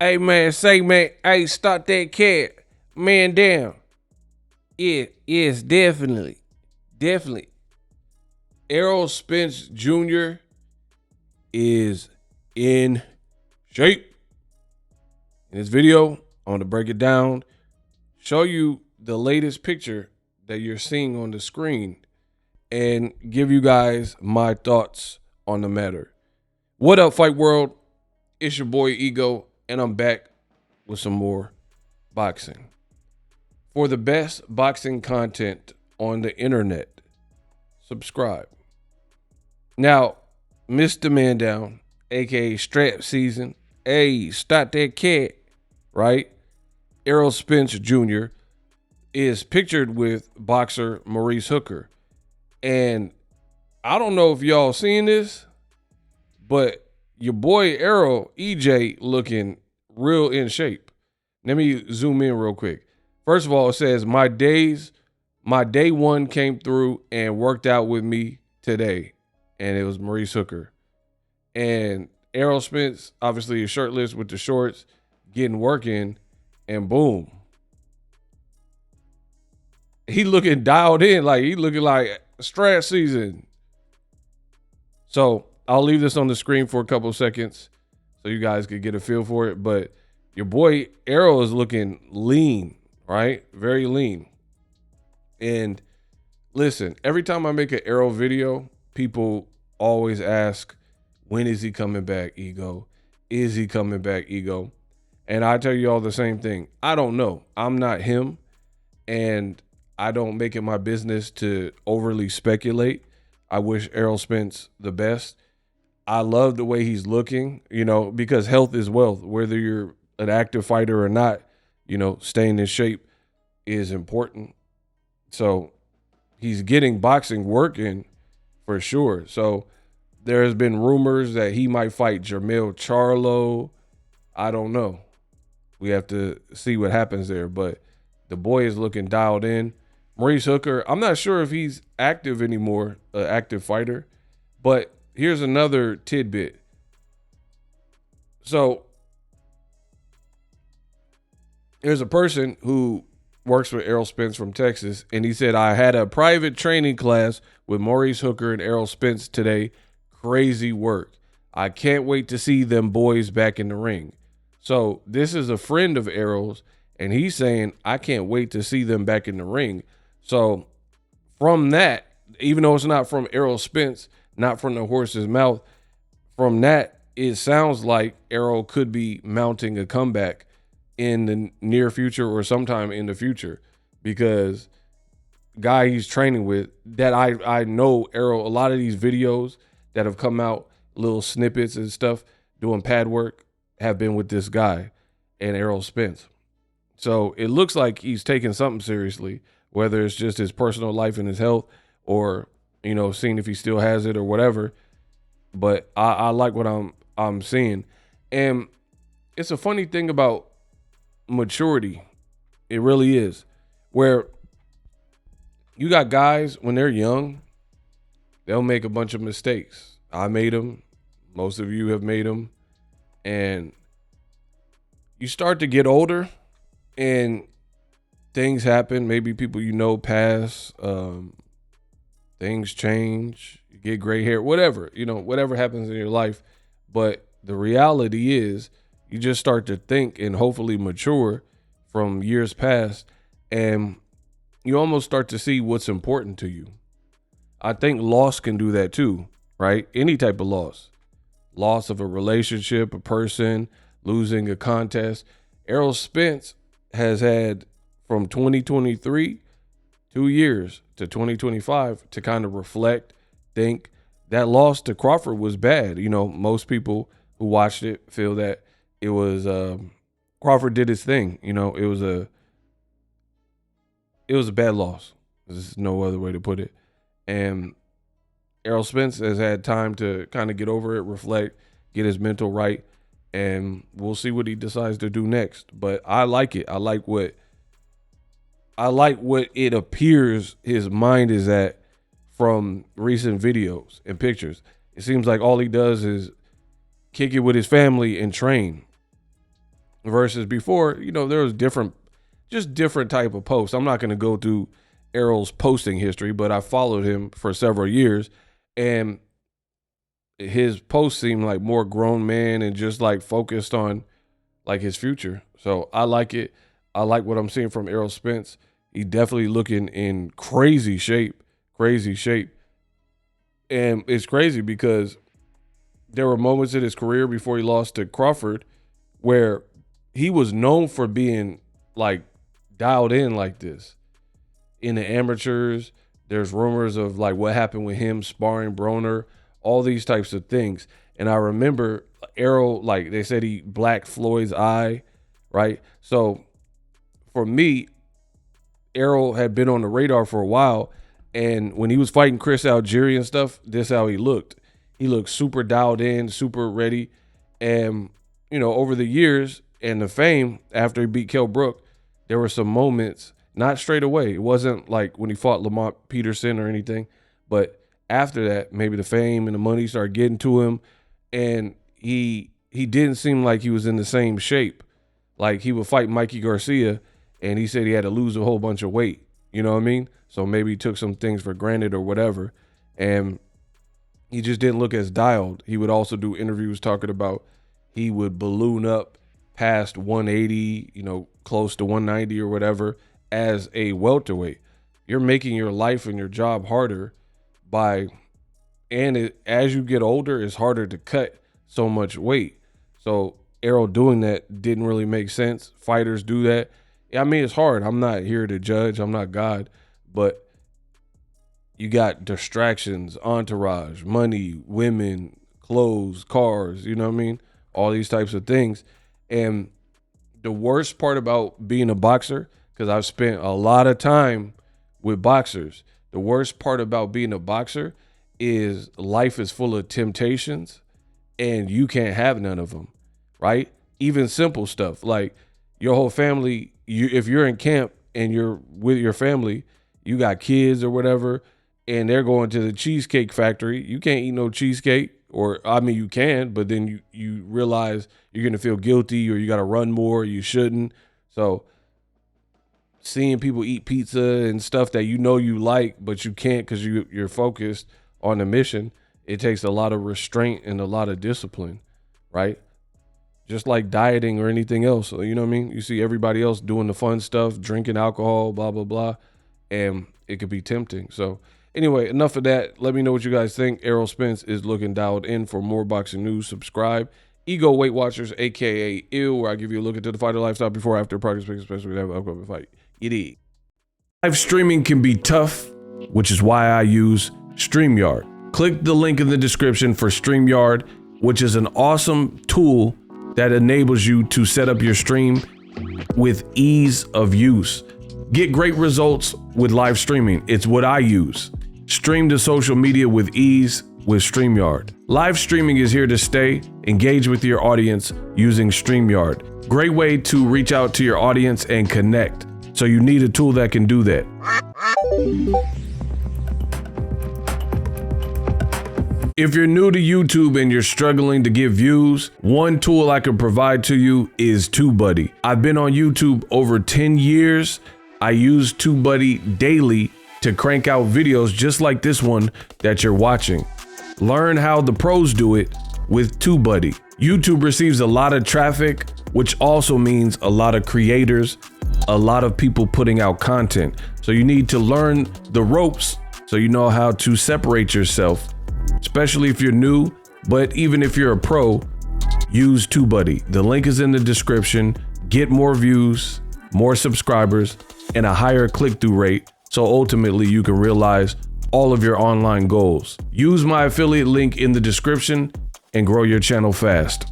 Hey man, say man, hey, stop that cat. Man down. Yeah, yes, definitely. Definitely. Errol Spence Jr. is in shape. In this video, I want to break it down, show you the latest picture that you're seeing on the screen, and give you guys my thoughts on the matter. What up, Fight World? It's your boy Ego, and I'm back with some more boxing. For the best boxing content on the internet, subscribe. Now, Mr. Man Down, aka Strap Season, hey, stop that cat, right? Errol Spence Jr. is pictured with boxer Maurice Hooker. And I don't know if y'all seen this, but your boy Errol, EJ, looking real in shape. Let me zoom in real quick. First of all, it says, my day one came through and worked out with me today. And it was Maurice Hooker. And Errol Spence, obviously is shirtless with the shorts, getting working, and boom. He looking dialed in, like he looking like Strat Season. So I'll leave this on the screen for a couple of seconds so you guys could get a feel for it. But your boy Errol is looking lean, right? Very lean. And listen, every time I make an Errol video, people always ask, when is he coming back, Ego? Is he coming back, Ego? And I tell you all the same thing. I don't know. I'm not him. And I don't make it my business to overly speculate. I wish Errol Spence the best. I love the way he's looking, because health is wealth. Whether you're an active fighter or not, staying in shape is important. So he's getting boxing working for sure. So there has been rumors that he might fight Jermell Charlo. I don't know. We have to see what happens there. But the boy is looking dialed in. Maurice Hooker, I'm not sure if he's active anymore, an active fighter. But here's another tidbit. So there's a person who works with Errol Spence from Texas, and he said, I had a private training class with Maurice Hooker and Errol Spence today. Crazy work. I can't wait to see them boys back in the ring. So this is a friend of Errol's, and he's saying, I can't wait to see them back in the ring. So from that, even though it's not from Errol Spence, not from the horse's mouth, from that, it sounds like Errol could be mounting a comeback in the near future or sometime in the future, because guy he's training with, that I know Errol, a lot of these videos that have come out, little snippets and stuff, doing pad work, have been with this guy and Errol Spence. So it looks like he's taking something seriously, whether it's just his personal life and his health, or, seeing if he still has it or whatever. But I like what I'm seeing. And it's a funny thing about maturity. It really is. Where you got guys, when they're young, they'll make a bunch of mistakes. I made them. Most of you have made them. And you start to get older and things happen. Maybe people pass. Things change. You get gray hair, whatever. Whatever happens in your life. But the reality is, you just start to think and hopefully mature from years past, and you almost start to see what's important to you. I think loss can do that too, right? Any type of loss. Loss of a relationship, a person, losing a contest. Errol Spence has had from 2023, 2 years, to 2025 to kind of reflect, think. That loss to Crawford was bad. Most people who watched it feel that it was Crawford did his thing. It was a bad loss. There's no other way to put it. And Errol Spence has had time to kind of get over it, reflect, get his mental right, and we'll see what he decides to do next. But I like it. I like what it appears his mind is at from recent videos and pictures. It seems like all he does is kick it with his family and train. versus before, there was different type of posts. I'm not going to go through Errol's posting history, but I followed him for several years, and his posts seemed like more grown man and just like focused on like his future. So I like it. I like what I'm seeing from Errol Spence. He definitely looking in crazy shape. And it's crazy because there were moments in his career before he lost to Crawford where he was known for being like dialed in like this. In the amateurs, there's rumors of like what happened with him sparring Broner, all these types of things. And I remember Errol, like they said he blacked Floyd's eye, right? So for me, Errol had been on the radar for a while. And when he was fighting Chris Algieri and stuff, this is how he looked. He looked super dialed in, super ready. And, over the years and the fame after he beat Kell Brook, there were some moments, not straight away. It wasn't like when he fought Lamont Peterson or anything. But after that, maybe the fame and the money started getting to him. And he didn't seem like he was in the same shape. Like he would fight Mikey Garcia, and he said he had to lose a whole bunch of weight. You know what I mean? So maybe he took some things for granted or whatever. And he just didn't look as dialed. He would also do interviews talking about he would balloon up past 180, close to 190 or whatever as a welterweight. You're making your life and your job harder as you get older, it's harder to cut so much weight. So Errol doing that didn't really make sense. Fighters do that. I mean, it's hard. I'm not here to judge. I'm not God. But you got distractions, entourage, money, women, clothes, cars, you know what I mean? All these types of things. And the worst part about being a boxer, because I've spent a lot of time with boxers, the worst part about being a boxer is life is full of temptations and you can't have none of them, right? Even simple stuff like your whole family, if you're in camp and you're with your family, you got kids or whatever, and they're going to the cheesecake factory. You can't eat no cheesecake, or I mean you can, but then you realize you're gonna feel guilty or you gotta run more, or you shouldn't. So seeing people eat pizza and stuff that you like, but you can't because you're focused on the mission, it takes a lot of restraint and a lot of discipline, right? Just like dieting or anything else. You know what I mean? You see everybody else doing the fun stuff, drinking alcohol, blah, blah, blah, and it could be tempting. So anyway, enough of that. Let me know what you guys think. Errol Spence is looking dialed in. For more boxing news, subscribe. Ego Weight Watchers, a.k.a. ILL, where I give you a look into the fighter lifestyle before, after, progress, especially with an upcoming fight. It is. Live streaming can be tough, which is why I use StreamYard. Click the link in the description for StreamYard, which is an awesome tool that enables you to set up your stream with ease of use. Get great results with live streaming. It's what I use. Stream to social media with ease with StreamYard. Live streaming is here to stay. Engage with your audience using StreamYard. Great way to reach out to your audience and connect. So you need a tool that can do that. If you're new to YouTube and you're struggling to get views, one tool I can provide to you is TubeBuddy. I've been on YouTube over 10 years. I use TubeBuddy daily to crank out videos just like this one that you're watching. Learn how the pros do it with TubeBuddy. YouTube receives a lot of traffic, which also means a lot of creators, a lot of people putting out content. So you need to learn the ropes so you know how to separate yourself, especially if you're new. But even if you're a pro, use TubeBuddy. The link is in the description. Get more views, more subscribers, and a higher click-through rate, so ultimately you can realize all of your online goals. Use my affiliate link in the description and grow your channel fast.